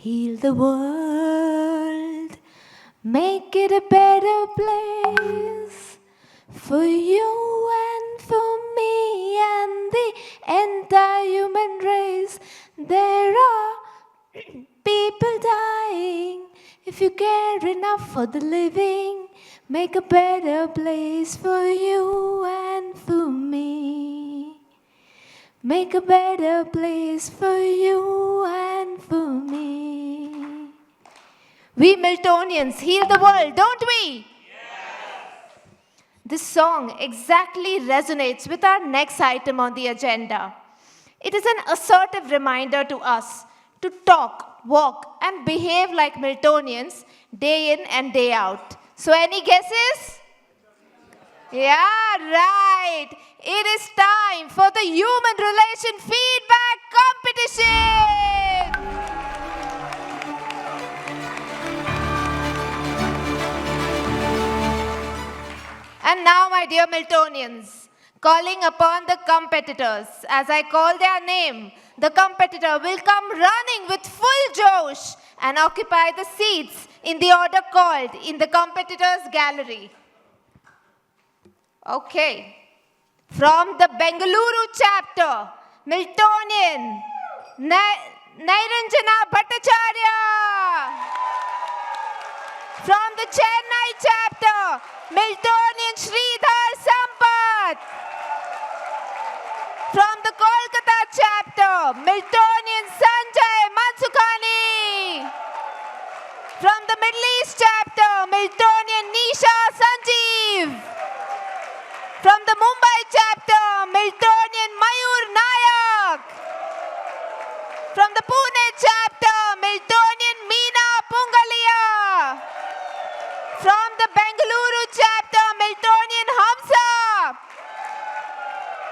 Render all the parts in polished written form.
Heal the world, make it a better place for you and for me and the entire human race. There are people dying. If you care enough for the living, make a better place for you and for me. Make a better place for you and for me. We Miltonians heal the world, don't we? Yes. This song exactly resonates with our next item on the agenda. It is an assertive reminder to us to talk, walk, and behave like Miltonians day in and day out. So, any guesses? Yeah, right. It is time for the Human Relation Feedback Competition. And now, my dear Miltonians, calling upon the competitors. As I call their name, the competitor will come running with full josh and occupy the seats in the order called in the competitors' gallery. Okay. From the Bengaluru chapter, Miltonian Niranjana Bhattacharya. From the Chennai chapter, Miltonian Sridhar Sampath. From the Kolkata chapter, Miltonian Sanjay Mansukhani. From the Middle East chapter, Miltonian Nisha Sanjeev. From the Mumbai chapter, Miltonian Mayur Nayak. From the Pune chapter, Miltonian Meena Pungalia. From the Bengaluru chapter, Miltonian Hamsa.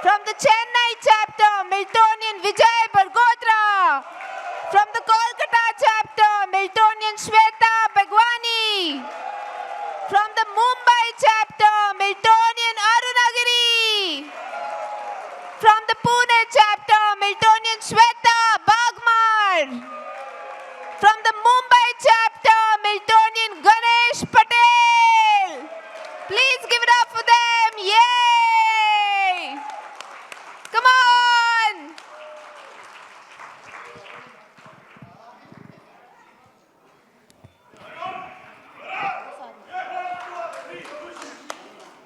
From the Chennai chapter, Miltonian Vijay Bargotra. From the Kolkata chapter, Miltonian Shweta Bhagwani. From the Mumbai chapter, Miltonian Arunagiri. From the Pune chapter, Miltonian Shweta Bagmar. From the Mumbai chapter, Miltonian Ganesh Patel. Please give it up for them. Yay! Come on!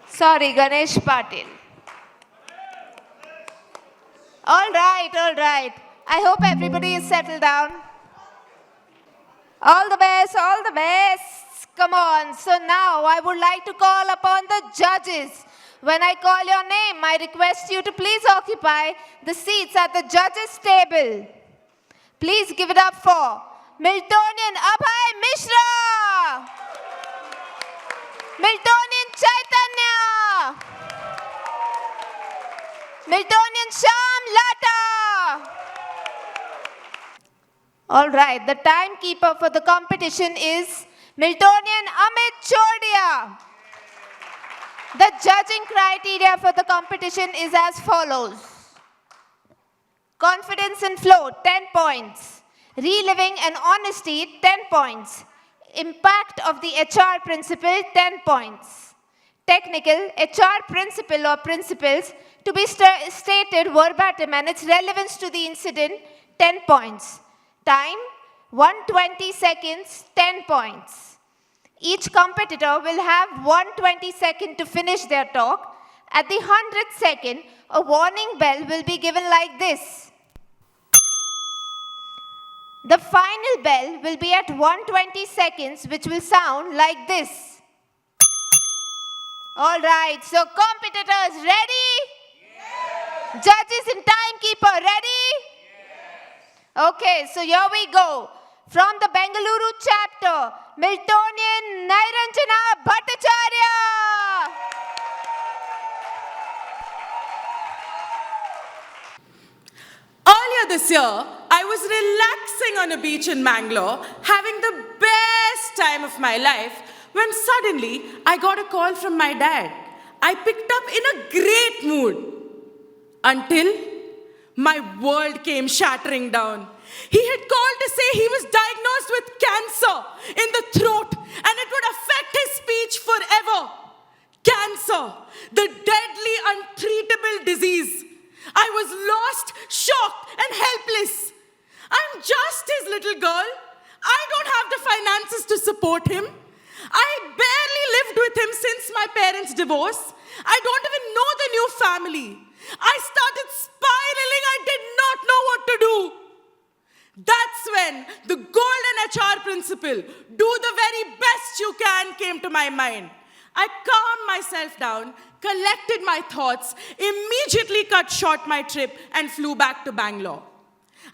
Sorry, Ganesh Patil. All right. I hope everybody is settled down. All the best. Come on. So now I would like to call upon the judges. When I call your name, I request you to please occupy the seats at the judges' table. Please give it up for Miltonian Abhay Mishra. Miltonian Chaitanya. Miltonian Sham Lata. All right, the timekeeper for the competition is Miltonian Amit Chodia. The judging criteria for the competition is as follows. Confidence and flow, 10 points. Reliving and honesty, 10 points. Impact of the HR principle, 10 points. Technical, HR principle or principles to be stated verbatim and its relevance to the incident, 10 points. Time, 120 seconds, 10 points. Each competitor will have 120 seconds to finish their talk. At the 100th second, a warning bell will be given like this. The final bell will be at 120 seconds, which will sound like this. All right, so competitors ready? Yes. Judges and timekeeper ready? Yes. Okay, so here we go. From the Bengaluru chapter, Miltonian Niranjana Bhattacharya. Earlier this year, I was relaxing on a beach in Mangalore, having the best time of my life, when suddenly I got a call from my dad. I picked up in a great mood until my world came shattering down. He had called to say he was diagnosed cancer in the throat and it would affect his speech forever. Cancer, the deadly, untreatable disease. I was lost, shocked, and helpless. I'm just his little girl. I don't have the finances to support him. I barely lived with him since my parents' divorce. I don't even know the new family. I started spiraling. I did not know what to do. That's when the golden HR principle, do the very best you can, came to my mind. I calmed myself down, collected my thoughts, immediately cut short my trip and flew back to Bangalore.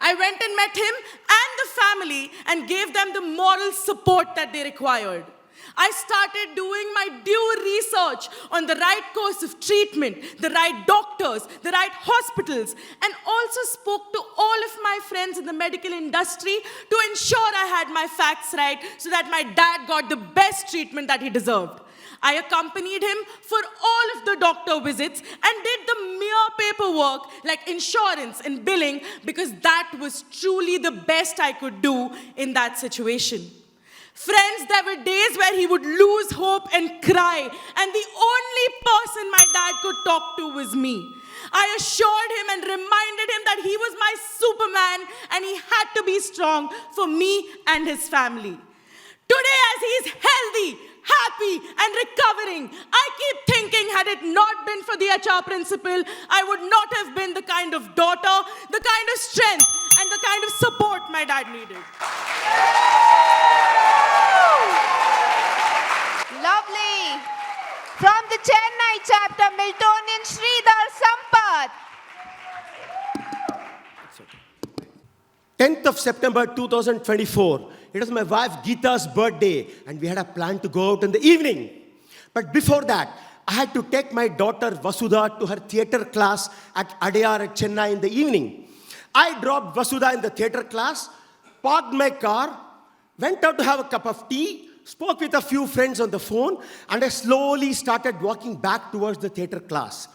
I went and met him and the family and gave them the moral support that they required. I started doing my due research on the right course of treatment, the right doctors, the right hospitals, and also spoke to all of my friends in the medical industry to ensure I had my facts right so that my dad got the best treatment that he deserved. I accompanied him for all of the doctor visits and did the mere paperwork like insurance and billing because that was truly the best I could do in that situation. Friends, there were days where he would lose hope and cry, and the only person my dad could talk to was me. I assured him and reminded him that he was my Superman and he had to be strong for me and his family. Today, as he is healthy, happy, and recovering, I keep thinking, had it not been for the HR principle, I would not have been the kind of daughter, the kind of strength, and the kind of support my dad needed. Lovely. From the Chennai chapter, Miltonian Sridhar Sampath. 10th of September 2024. It was my wife Geeta's birthday and we had a plan to go out in the evening. But before that, I had to take my daughter Vasudha to her theatre class at Adyar at Chennai in the evening. I dropped Vasudha in the theatre class, parked my car, went out to have a cup of tea, spoke with a few friends on the phone, and I slowly started walking back towards the theatre class.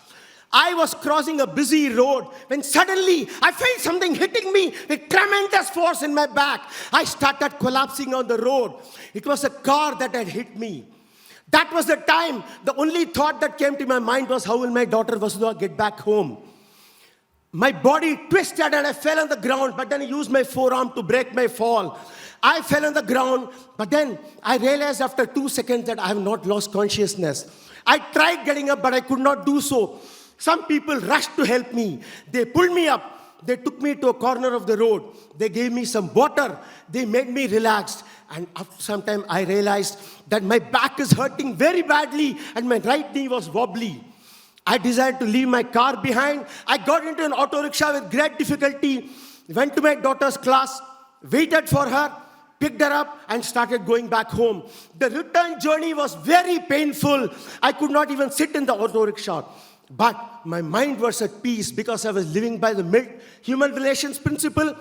I was crossing a busy road when suddenly I felt something hitting me with tremendous force in my back. I started collapsing on the road. It was a car that had hit me. That was the time, the only thought that came to my mind was, how will my daughter Vasudha get back home? My body twisted and I fell on the ground, but then I used my forearm to break my fall. I fell on the ground, but then I realized after 2 seconds that I have not lost consciousness. I tried getting up, but I could not do so. Some people rushed to help me. They pulled me up. They took me to a corner of the road. They gave me some water. They made me relaxed. And after some time, I realized that my back is hurting very badly and my right knee was wobbly. I decided to leave my car behind. I got into an auto rickshaw with great difficulty, went to my daughter's class, waited for her, picked her up and started going back home. The return journey was very painful. I could not even sit in the auto rickshaw. But my mind was at peace because I was living by the human relations principle.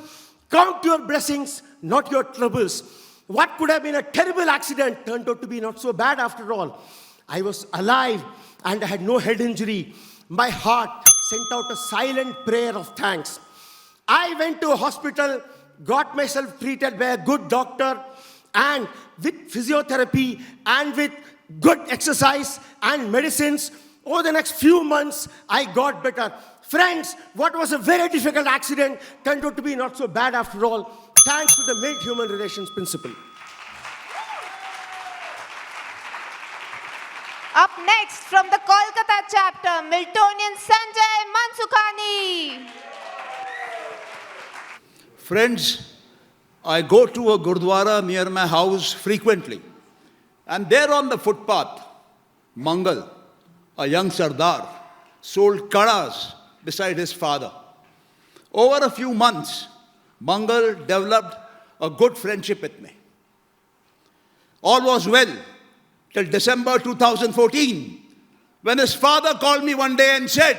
Count your blessings, not your troubles. What could have been a terrible accident turned out to be not so bad after all. I was alive and I had no head injury. My heart sent out a silent prayer of thanks. I went to a hospital, got myself treated by a good doctor, and with physiotherapy and with good exercise and medicines, over the next few months, I got better. Friends, what was a very difficult accident turned out to be not so bad after all, thanks to the made human relations principle. Up next, from the Kolkata chapter, Miltonian Sanjay Mansukhani. Friends, I go to a Gurdwara near my house frequently. And there on the footpath, Mangal, a young Sardar, sold kadas beside his father. Over a few months, Mangal developed a good friendship with me. All was well till December 2014, when his father called me one day and said,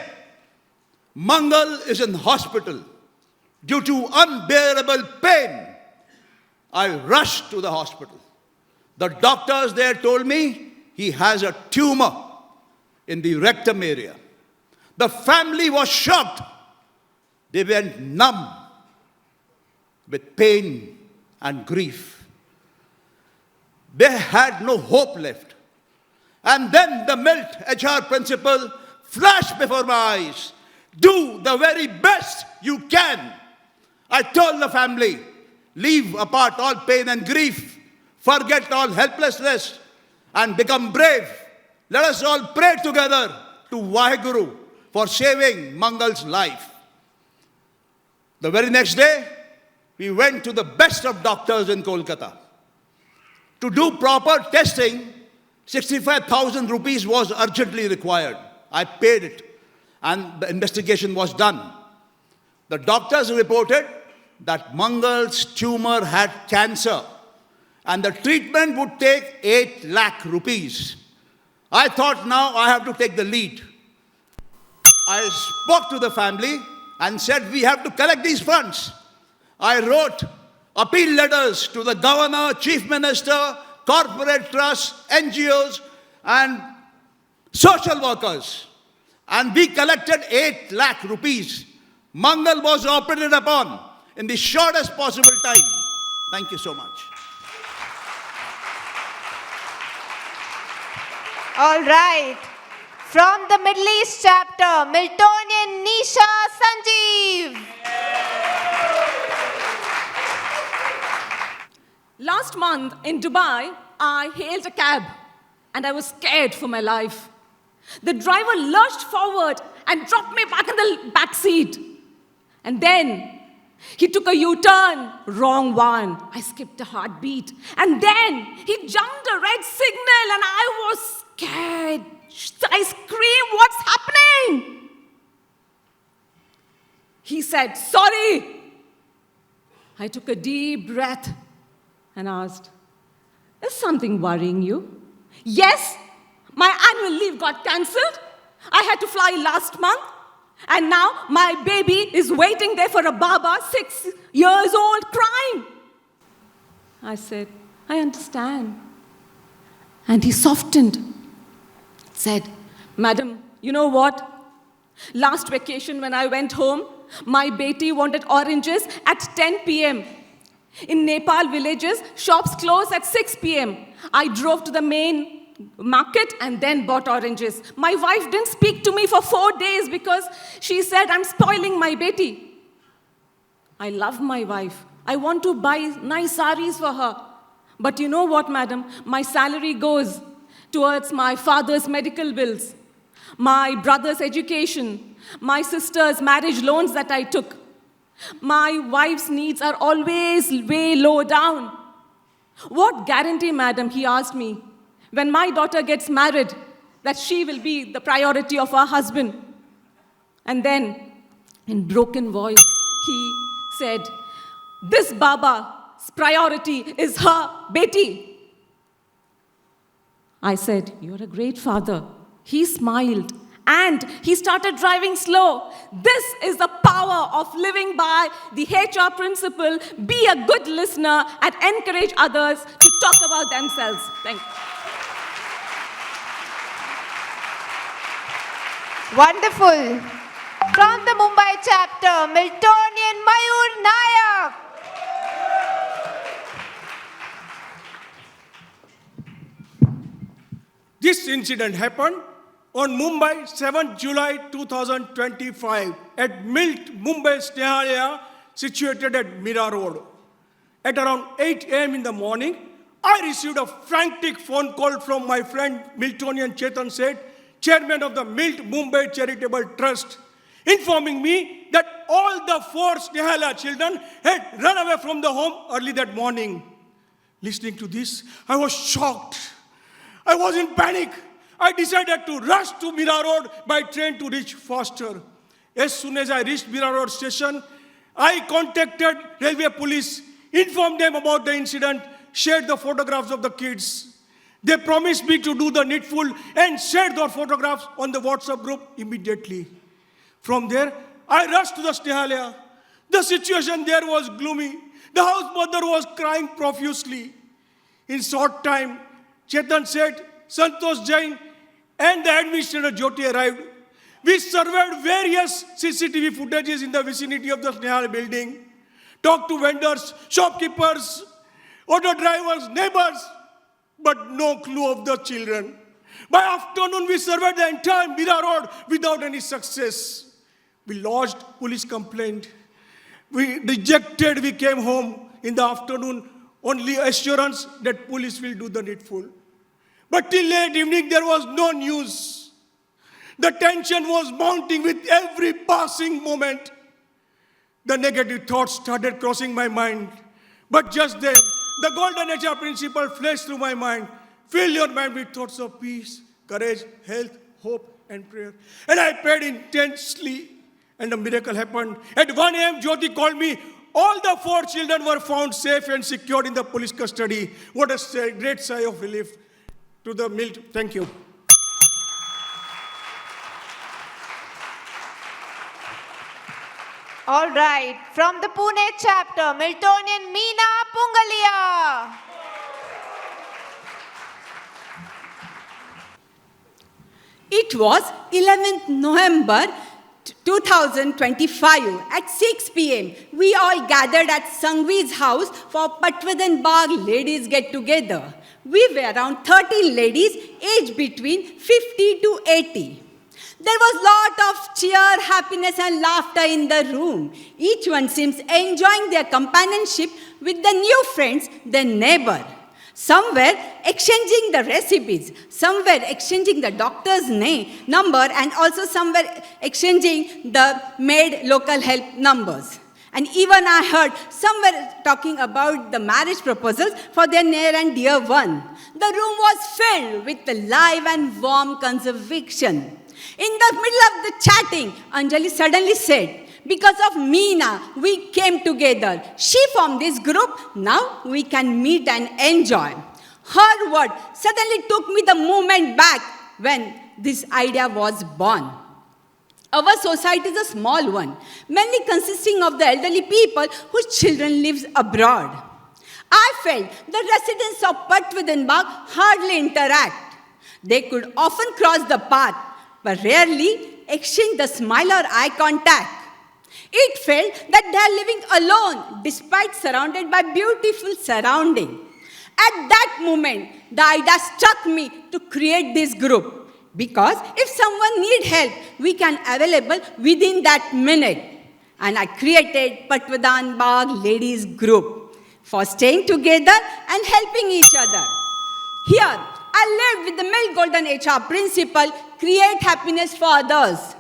Mangal is in hospital due to unbearable pain. I rushed to the hospital. The doctors there told me he has a tumor in the rectum area. The family was shocked. They went numb with pain and grief. They had no hope left. And then the Milt HR principle flashed before my eyes. Do the very best you can. I told the family, leave apart all pain and grief, forget all helplessness, and become brave. Let us all pray together to Vaheguru for saving Mangal's life. The very next day, we went to the best of doctors in Kolkata. To do proper testing, 65,000 rupees was urgently required. I paid it, and the investigation was done. The doctors reported that Mangal's tumor had cancer, and the treatment would take 8 lakh rupees. I thought, now I have to take the lead. I spoke to the family and said, we have to collect these funds. I wrote appeal letters to the governor, chief minister, corporate trusts, NGOs, and social workers. And we collected 8 lakh rupees. Mangal was operated upon in the shortest possible time. Thank you so much. All right. From the Middle East chapter, Miltonian Nisha Sanjeev. Last month in Dubai, I hailed a cab and I was scared for my life. The driver lurched forward and dropped me back in the back seat. And then he took a U-turn, wrong one. I skipped a heartbeat. And then he jumped a red signal and I was scared. I screamed, what's happening? He said, sorry. I took a deep breath and asked, is something worrying you? Yes, my annual leave got cancelled. I had to fly last month. And now my baby is waiting there for a baba, 6 years old, crying. I said, I understand. And he softened, said, Madam, you know what? Last vacation when I went home, my beti wanted oranges at 10 p.m. In Nepal villages, shops close at 6 p.m. I drove to the main market and then bought oranges. My wife didn't speak to me for 4 days because she said, I'm spoiling my beti. I love my wife. I want to buy nice saris for her. But you know what, madam? My salary goes towards my father's medical bills, my brother's education, my sister's marriage loans that I took. My wife's needs are always way low down. What guarantee, madam, he asked me, when my daughter gets married, that she will be the priority of her husband? And then, in broken voice, he said, this Baba's priority is her beti. I said, you're a great father. He smiled and he started driving slow. This is the power of living by the HR principle. Be a good listener and encourage others to talk about themselves. Thank you. Wonderful. From the Mumbai chapter, Miltonian Mayur Nayak. This incident happened on Mumbai, 7th July 2025 at Milt Mumbai Snehalaya, situated at Mira Road. At around 8 a.m. in the morning, I received a frantic phone call from my friend Miltonian Chetan Seth, chairman of the Milt Mumbai Charitable Trust, informing me that all the 4 Snehalaya children had run away from the home early that morning. Listening to this, I was shocked. I was in panic. I decided to rush to Mira Road by train to reach faster. As soon as I reached Mira Road station, I contacted railway police, informed them about the incident, shared the photographs of the kids. They promised me to do the needful and shared their photographs on the WhatsApp group immediately. From there, I rushed to the Snehalaya. The situation there was gloomy. The house mother was crying profusely. In short time, Chetan Seth, Santosh Jain, and the administrator Jyoti arrived. We surveyed various CCTV footages in the vicinity of the Snehal building, talked to vendors, shopkeepers, auto drivers, neighbors. but no clue of the children. By afternoon, we surveyed the entire Mira Road without any success. We lodged police complaint. We rejected, we came home in the afternoon, only assurance that police will do the needful. But till late evening, there was no news. The tension was mounting with every passing moment. The negative thoughts started crossing my mind. But just then, the golden HR principle flashed through my mind. Fill your mind with thoughts of peace, courage, health, hope, and prayer. And I prayed intensely, and a miracle happened. At 1 a.m., Jyoti called me. All the 4 children were found safe and secured in the police custody. What a great sigh of relief to the MILT. Thank you. All right, from the Pune chapter, Miltonian Meena Pungalia. It was 11th November 2025 at 6 p.m. We all gathered at Sangvi's house for Patwadan Bagh ladies get together. We were around 30 ladies aged between 50 to 80. There was lot of cheer, happiness and laughter in the room. Each one seems enjoying their companionship with the new friends, their neighbor. Some were exchanging the recipes, some were exchanging the doctor's number, and also some were exchanging the maid local help numbers. And even I heard some were talking about the marriage proposals for their near and dear one. The room was filled with the live and warm conversation. In the middle of the chatting, Anjali suddenly said, because of Meena, we came together. She formed this group. Now we can meet and enjoy. Her word suddenly took me the moment back when this idea was born. Our society is a small one, mainly consisting of the elderly people whose children live abroad. I felt the residents of Patwadan Bagh hardly interact. They could often cross the path, but rarely exchange the smile or eye contact. It felt that they are living alone despite surrounded by beautiful surroundings. At that moment, the idea struck me to create this group because if someone needs help, we can available within that minute. And I created Patwadan Bagh Ladies Group for staying together and helping each other. Here, I lived with the Mill Golden HR principle, create happiness for others.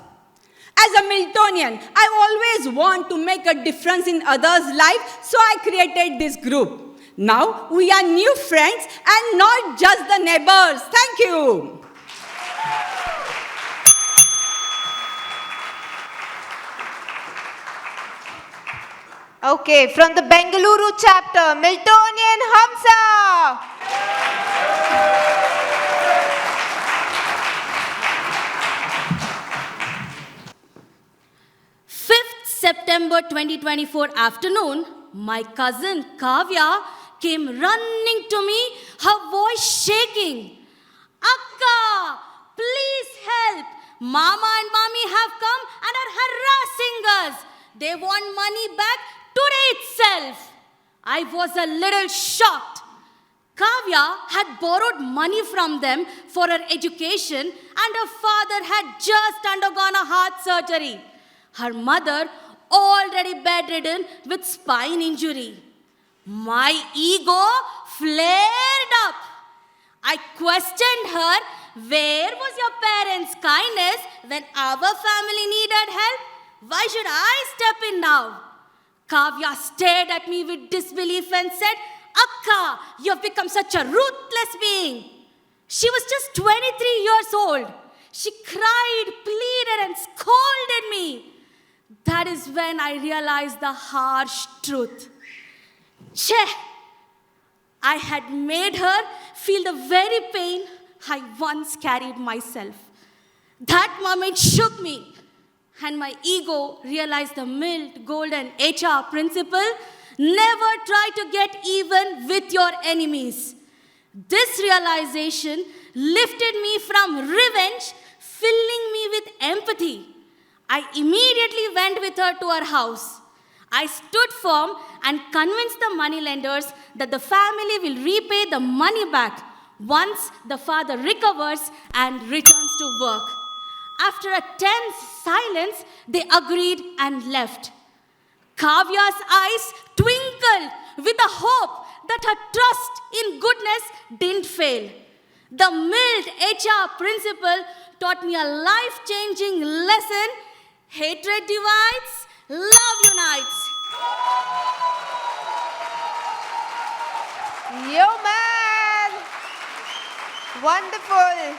As a Miltonian, I always want to make a difference in others' life, so I created this group. Now we are new friends and not just the neighbors. Thank you. Okay, from the Bengaluru chapter, Miltonian Hamsa. 5th September 2024 afternoon, my cousin Kavya came running to me, her voice shaking. Akka, please help. Mama and Mommy have come and are harassing us. They want money back today itself. I was a little shocked. Kavya had borrowed money from them for her education and her father had just undergone a heart surgery. Her mother already bedridden with spine injury. My ego flared up. I questioned her, where was your parents' kindness when our family needed help? Why should I step in now? Kavya stared at me with disbelief and said, Akka, you have become such a ruthless being. She was just 23 years old. She cried, pleaded, and scolded me. That is when I realized the harsh truth. Che! I had made her feel the very pain I once carried myself. That moment shook me, and my ego realized the mild golden HR principle: never try to get even with your enemies. This realization lifted me from revenge, filling me with empathy. I immediately went with her to her house. I stood firm and convinced the moneylenders that the family will repay the money back Once the father recovers and returns to work. After a tense silence, they agreed and left. Kavya's eyes twinkled with a hope that her trust in goodness didn't fail. The mild HR principal taught me a life-changing lesson. Hatred divides, love unites. Yo, man! Wonderful.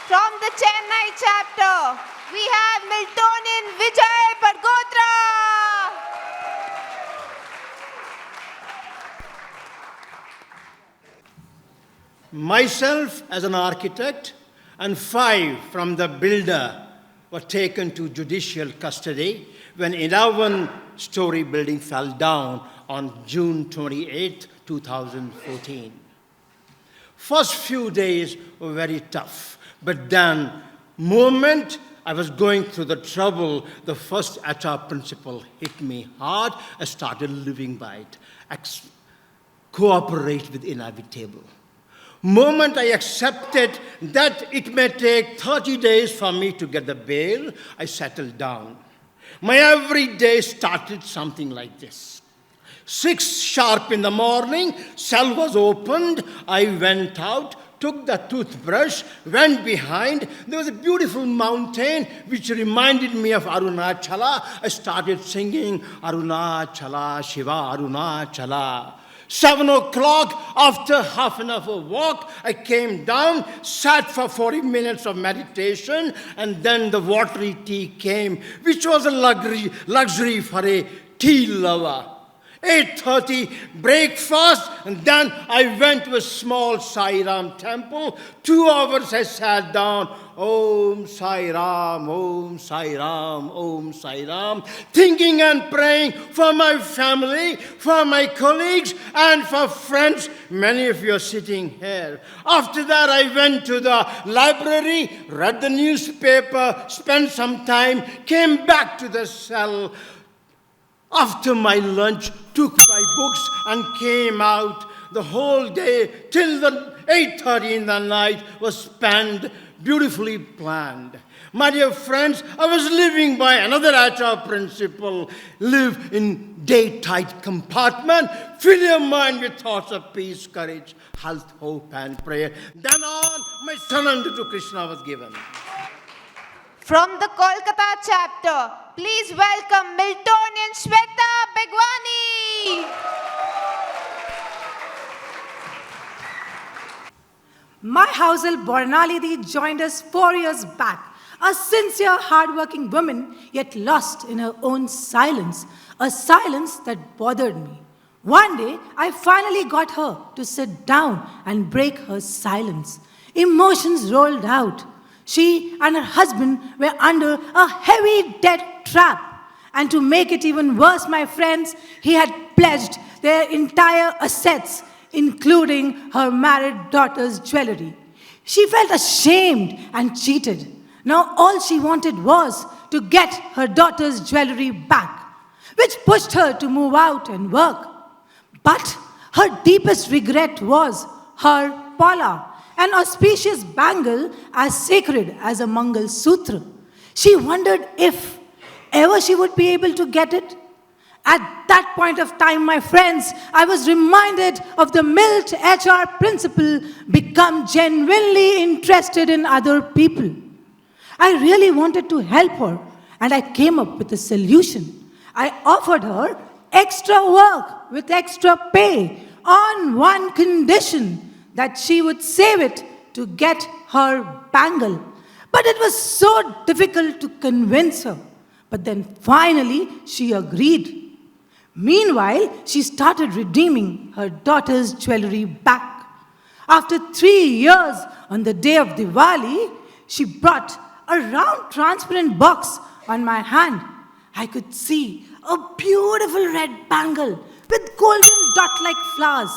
From the Chennai chapter, we have Miltonian Vijay Pargotra. Myself as an architect and 5 from the builder were taken to judicial custody when 11-story building fell down on June 28, 2014. First few days were very tough, but then moment I was going through the trouble, the first HR principle hit me hard. I started living by it. Cooperate with inevitable. Moment I accepted that it may take 30 days for me to get the bail, I settled down. My every day started something like this. 6 sharp in the morning, cell was opened, I went out, took the toothbrush, went behind. There was a beautiful mountain which reminded me of Arunachala. I started singing Arunachala, Shiva Arunachala. 7 o'clock, after half an hour walk, I came down, sat for 40 minutes of meditation, and then the watery tea came, which was a luxury for a tea lover. 8:30 breakfast, and then I went to a small Sai Ram temple. 2 hours I sat down, Om Sai Ram, Om Sai Ram, Om Sai Ram, thinking and praying for my family, for my colleagues, and for friends. Many of you are sitting here. After that, I went to the library, read the newspaper, spent some time, came back to the cell. After my lunch, took my books and came out. The whole day till the 8:30 in the night was spent, beautifully planned. My dear friends, I was living by another HR principle. Live in day-tight compartment. Fill your mind with thoughts of peace, courage, health, hope, and prayer. Then on, my surrender to Krishna was given. From the Kolkata chapter, please welcome Miltonian Shweta Begwani. My household Bornalidi joined us 4 years back. A sincere, hardworking woman, yet lost in her own silence. A silence that bothered me. One day, I finally got her to sit down and break her silence. Emotions rolled out. She and her husband were under a heavy debt trap. And to make it even worse, my friends, he had pledged their entire assets, including her married daughter's jewelry. She felt ashamed and cheated. Now all she wanted was to get her daughter's jewelry back, which pushed her to move out and work. But her deepest regret was her Pala, an auspicious bangle as sacred as a Mangal Sutra. She wondered if ever she would be able to get it. At that point of time, my friends, I was reminded of the Milt HR principle, become genuinely interested in other people. I really wanted to help her, and I came up with a solution. I offered her extra work with extra pay on one condition, that she would save it to get her bangle. But it was so difficult to convince her. But then finally, she agreed. Meanwhile, she started redeeming her daughter's jewelry back. After 3 years, on the day of Diwali, she brought a round transparent box on my hand. I could see a beautiful red bangle with golden dot-like flowers.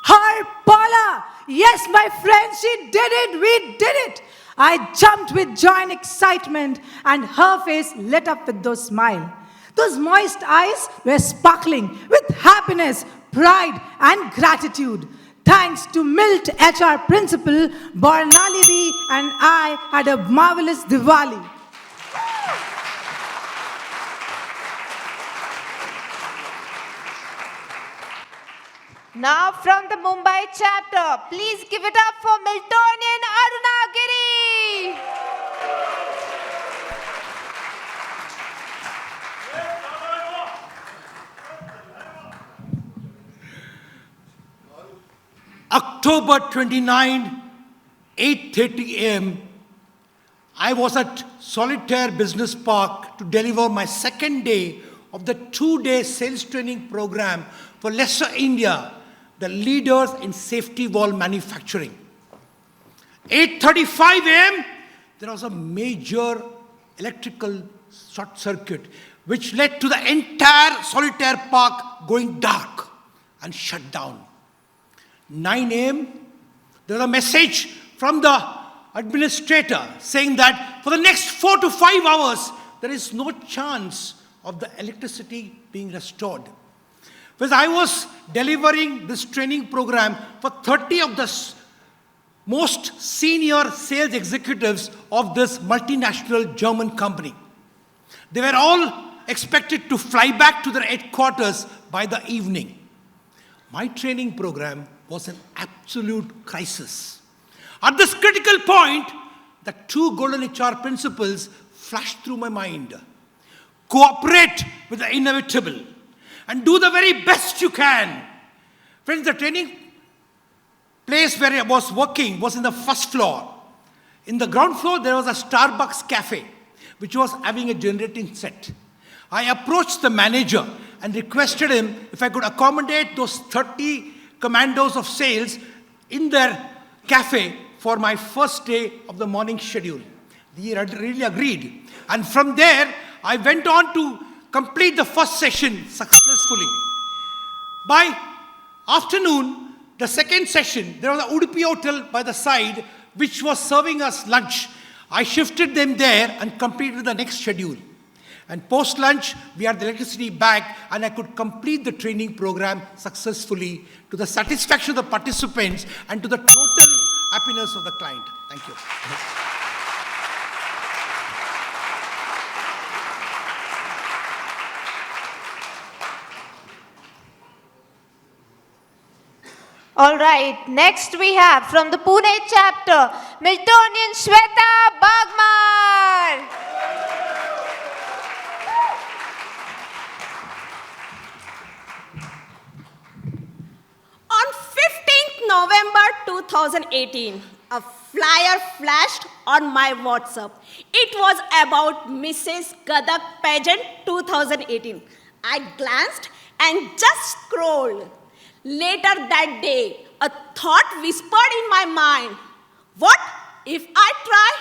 Her Paula! Yes, my friends, she did it. We did it. I jumped with joy and excitement, and her face lit up with those smiles. Those moist eyes were sparkling with happiness, pride, and gratitude. Thanks to Milt HR Principal, Bornalidi and I had a marvelous Diwali. Now from the Mumbai chapter, please give it up for Miltonian Arunagiri. October 29, 8:30 a.m., I was at Solitaire Business Park to deliver my second day of the 2-day sales training program for Lesser India, the leaders in safety valve manufacturing. 8:35 a.m., there was a major electrical short circuit which led to the entire Solitaire Park going dark and shut down. 9 a.m., there was a message from the administrator saying that for the next 4 to 5 hours, there is no chance of the electricity being restored. Because I was delivering this training program for 30 of the most senior sales executives of this multinational German company. They were all expected to fly back to their headquarters by the evening. My training program was an absolute crisis. At this critical point, the 2 golden HR principles flashed through my mind. Cooperate with the inevitable and do the very best you can. Friends, the training place where I was working was in the first floor. In the ground floor, there was a Starbucks cafe, which was having a generating set. I approached the manager and requested him if I could accommodate those 30 commandos of sales in their cafe for my first day of the morning schedule. He really agreed. And from there, I went on to complete the first session successfully. By afternoon, the second session, there was a Udupi hotel by the side which was serving us lunch. I shifted them there and completed the next schedule. And post-lunch, we had the electricity back and I could complete the training program successfully to the satisfaction of the participants and to the total happiness of the client. Thank you. All right, next we have from the Pune chapter, Miltonian Shweta Bagmar. On 15th November 2018, a flyer flashed on my WhatsApp. It was about Mrs. Gadak Pageant 2018. I glanced and just scrolled. Later that day, a thought whispered in my mind. What if I try?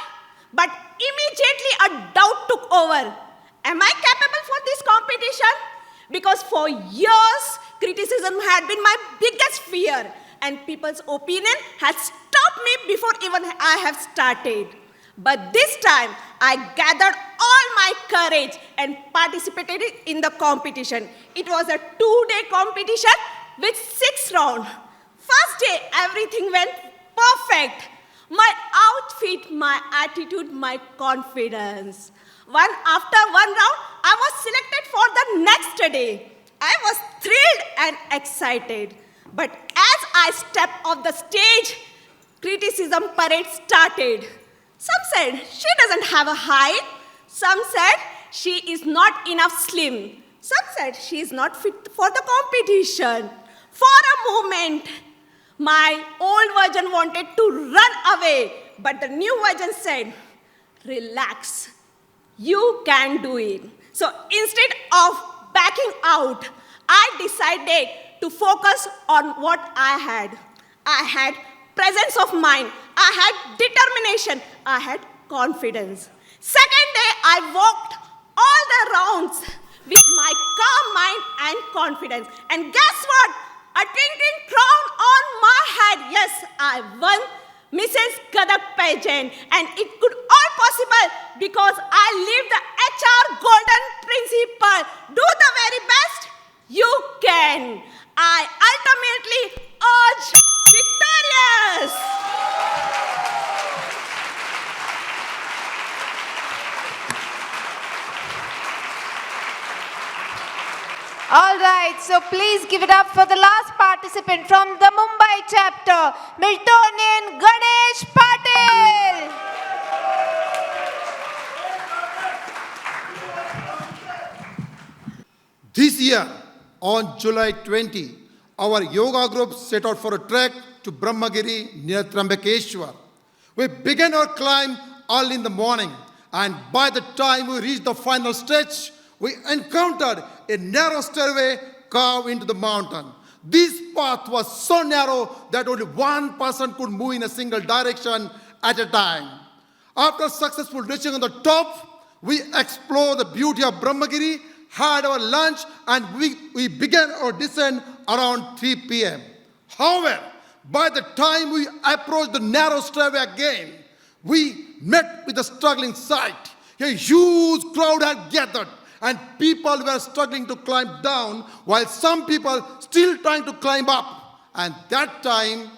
But immediately a doubt took over. Am I capable for this competition? Because for years, criticism had been my biggest fear, and people's opinion had stopped me before even I have started. But this time, I gathered all my courage and participated in the competition. It was a 2-day competition with 6 rounds. First day, everything went perfect. My outfit, my attitude, my confidence. After one round, I was selected for the next day. I was thrilled and excited. But as I stepped off the stage, criticism parade started. Some said she doesn't have a height. Some said she is not enough slim. Some said she is not fit for the competition. For a moment, my old version wanted to run away, but the new version said, relax, you can do it. So instead of backing out, I decided to focus on what I had. I had presence of mind, I had determination, I had confidence. Second day, I walked all the rounds with my calm mind and confidence. And guess what? A twinkling crown on my head. Yes, I won Mrs. Gadak Pageant. And it could all possible because I lived the HR golden principle. Do the very best you can. I ultimately urge victorious! All right, so please give it up for the last participant from the Mumbai chapter, Miltonian Ganesh Patil. This year, on July 20, our yoga group set out for a trek to Brahmagiri near Trambakeshwar. We began our climb early in the morning, and by the time we reached the final stretch, we encountered a narrow stairway carved into the mountain. This path was so narrow that only one person could move in a single direction at a time. After successful reaching on the top, we explored the beauty of Brahmagiri, had our lunch, and we began our descent around 3 p.m. However, by the time we approached the narrow stairway again, we met with a struggling sight. A huge crowd had gathered, and people were struggling to climb down, while some people still trying to climb up. And that time,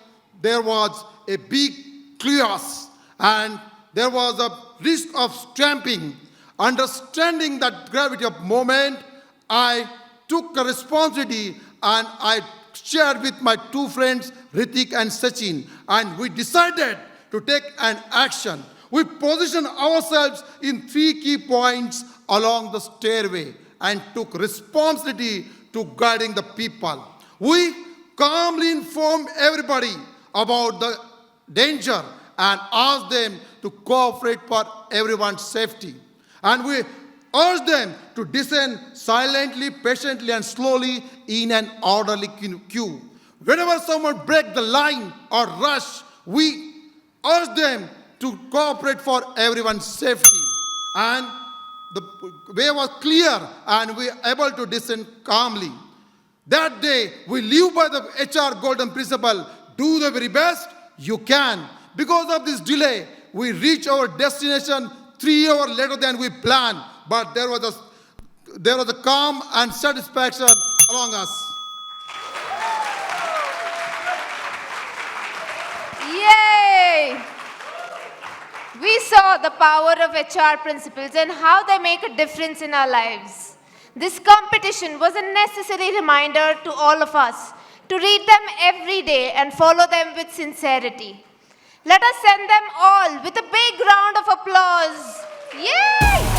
there was a big chaos, and there was a risk of stamping. Understanding that gravity of moment, I took a responsibility and I shared with my two friends, Ritik and Sachin, and we decided to take an action. We positioned ourselves in 3 key points along the stairway and took responsibility to guiding the people. We calmly informed everybody about the danger and asked them to cooperate for everyone's safety. And we urged them to descend silently, patiently, and slowly in an orderly queue. Whenever someone break the line or rush, we urged them to cooperate for everyone's safety. And the way was clear, and we were able to descend calmly. That day, we live by the HR golden principle, do the very best you can. Because of this delay, we reached our destination 3 hours later than we planned, but there was a calm and satisfaction among us. Yay! We saw the power of HR principles and how they make a difference in our lives. This competition was a necessary reminder to all of us to read them every day and follow them with sincerity. Let us send them all with a big round of applause. Yay!